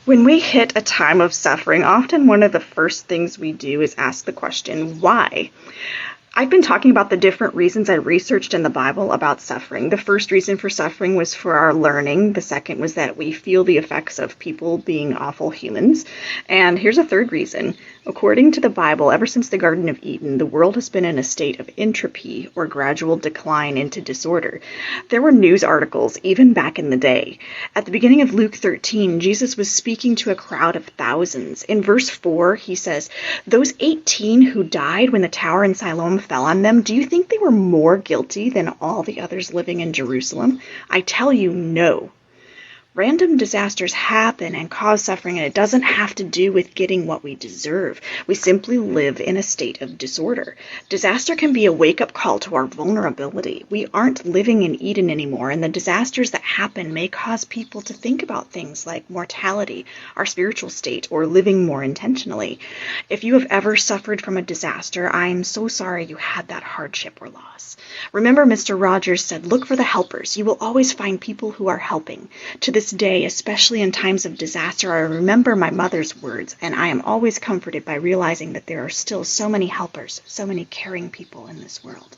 When we hit a time of suffering, often one of the first things we do is ask the question, why? I've been talking about the different reasons I researched in the Bible about suffering. The first reason for suffering was for our learning. The second was that we feel the effects of people being awful humans. And here's a third reason. According to the Bible, ever since the Garden of Eden, the world has been in a state of entropy, or gradual decline into disorder. There were news articles even back in the day. At the beginning of Luke 13, Jesus was speaking to a crowd of thousands. In verse 4, he says, "Those 18 who died when the tower in Siloam fell on them, do you think they were more guilty than all the others living in Jerusalem? I tell you, no." Random disasters happen and cause suffering, and it doesn't have to do with getting what we deserve. We simply live in a state of disorder. Disaster can be a wake-up call to our vulnerability. We aren't living in Eden anymore, and the disasters that happen may cause people to think about things like mortality, our spiritual state, or living more intentionally. If you have ever suffered from a disaster, I'm so sorry you had that hardship or loss. Remember, Mr. Rogers said, "Look for the helpers. You will always find people who are helping." To this day, especially in times of disaster, I remember my mother's words, and I am always comforted by realizing that there are still so many helpers, so many caring people in this world.